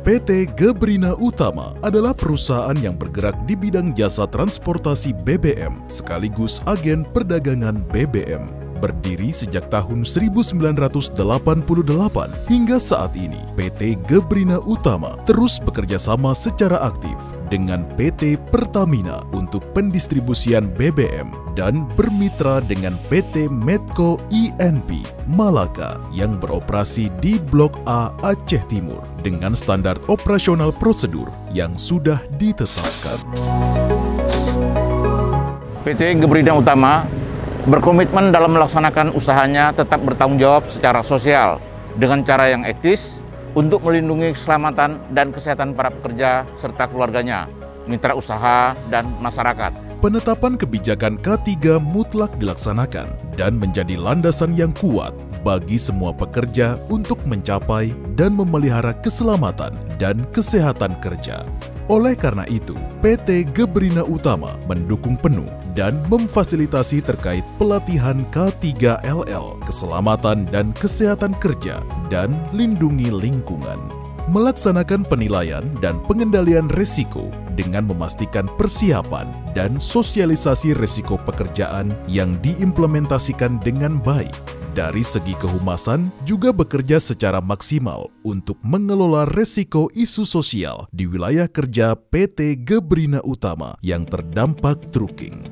PT Gebrina Utama adalah perusahaan yang bergerak di bidang jasa transportasi BBM sekaligus agen perdagangan BBM. Berdiri sejak tahun 1988 hingga saat ini, PT Gebrina Utama terus bekerja sama secara aktif dengan PT Pertamina untuk pendistribusian BBM dan bermitra dengan PT Medco INP Malaka yang beroperasi di Blok A Aceh Timur dengan standar operasional prosedur yang sudah ditetapkan. PT Gebrina Utama berkomitmen dalam melaksanakan usahanya tetap bertanggung jawab secara sosial dengan cara yang etis untuk melindungi keselamatan dan kesehatan para pekerja serta keluarganya, mitra usaha, dan masyarakat. Penetapan kebijakan K3 mutlak dilaksanakan dan menjadi landasan yang kuat bagi semua pekerja untuk mencapai dan memelihara keselamatan dan kesehatan kerja. Oleh karena itu, PT Gebrina Utama mendukung penuh dan memfasilitasi terkait pelatihan K3LL, keselamatan dan kesehatan kerja, dan lindungi lingkungan. Melaksanakan penilaian dan pengendalian risiko dengan memastikan persiapan dan sosialisasi risiko pekerjaan yang diimplementasikan dengan baik. Dari segi kehumasan, juga bekerja secara maksimal untuk mengelola risiko isu sosial di wilayah kerja PT Gebrina Utama yang terdampak trucking.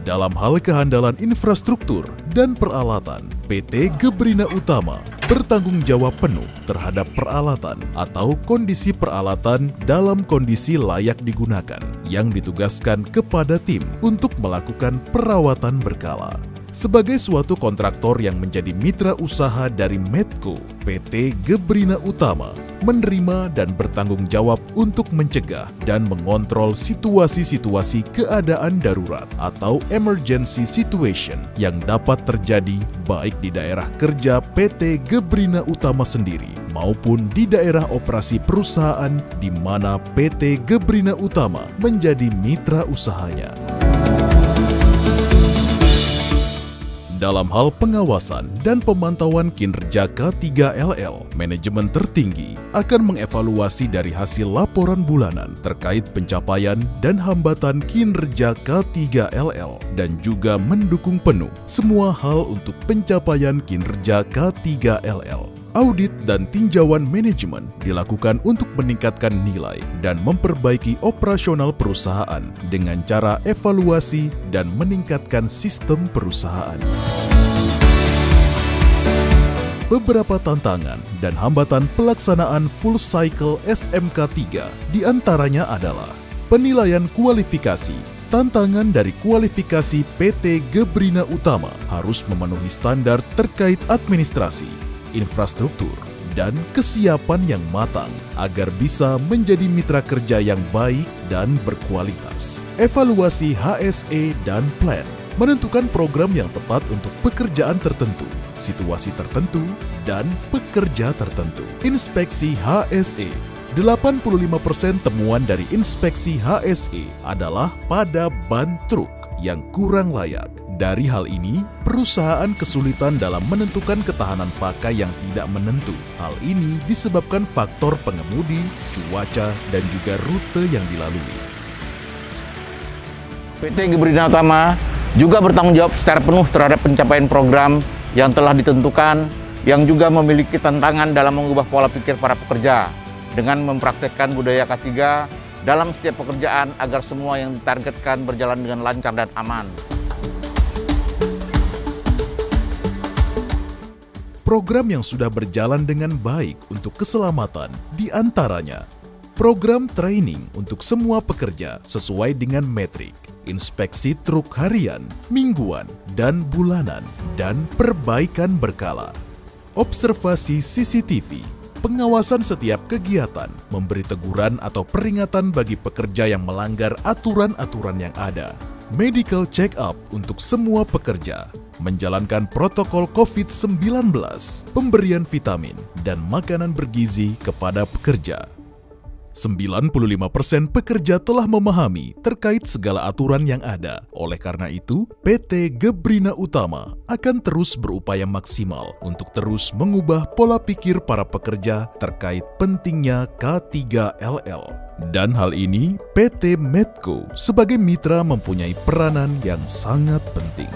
Dalam hal kehandalan infrastruktur dan peralatan, PT Gebrina Utama bertanggung jawab penuh terhadap peralatan atau kondisi peralatan dalam kondisi layak digunakan yang ditugaskan kepada tim untuk melakukan perawatan berkala. Sebagai suatu kontraktor yang menjadi mitra usaha dari Medco, PT Gebrina Utama menerima dan bertanggung jawab untuk mencegah dan mengontrol situasi-situasi keadaan darurat atau emergency situation yang dapat terjadi baik di daerah kerja PT Gebrina Utama sendiri maupun di daerah operasi perusahaan di mana PT Gebrina Utama menjadi mitra usahanya. Dalam hal pengawasan dan pemantauan kinerja K3LL, manajemen tertinggi akan mengevaluasi dari hasil laporan bulanan terkait pencapaian dan hambatan kinerja K3LL dan juga mendukung penuh semua hal untuk pencapaian kinerja K3LL. Audit dan tinjauan manajemen dilakukan untuk meningkatkan nilai dan memperbaiki operasional perusahaan dengan cara evaluasi dan meningkatkan sistem perusahaan. Beberapa tantangan dan hambatan pelaksanaan full cycle SMK 3 diantaranya adalah penilaian kualifikasi. Tantangan dari kualifikasi PT Gebrina Utama harus memenuhi standar terkait administrasi, infrastruktur, dan kesiapan yang matang agar bisa menjadi mitra kerja yang baik dan berkualitas. Evaluasi HSE dan plan menentukan program yang tepat untuk pekerjaan tertentu, situasi tertentu, dan pekerja tertentu. Inspeksi HSE. 85% temuan dari inspeksi HSE adalah pada ban truk yang kurang layak. Dari hal ini, perusahaan kesulitan dalam menentukan ketahanan pakai yang tidak menentu. Hal ini disebabkan faktor pengemudi, cuaca, dan juga rute yang dilalui. PT Gebrina Utama juga bertanggung jawab secara penuh terhadap pencapaian program yang telah ditentukan, yang juga memiliki tantangan dalam mengubah pola pikir para pekerja dengan mempraktekkan budaya K3 dalam setiap pekerjaan agar semua yang ditargetkan berjalan dengan lancar dan aman. Program yang sudah berjalan dengan baik untuk keselamatan, diantaranya program training untuk semua pekerja sesuai dengan metrik, inspeksi truk harian, mingguan, dan bulanan, dan perbaikan berkala, observasi CCTV, pengawasan setiap kegiatan, memberi teguran atau peringatan bagi pekerja yang melanggar aturan-aturan yang ada, medical check-up untuk semua pekerja, menjalankan protokol COVID-19, pemberian vitamin dan makanan bergizi kepada pekerja. 95% pekerja telah memahami terkait segala aturan yang ada. Oleh karena itu, PT Gebrina Utama akan terus berupaya maksimal untuk terus mengubah pola pikir para pekerja terkait pentingnya K3LL. Dan hal ini, PT Medco sebagai mitra mempunyai peranan yang sangat penting.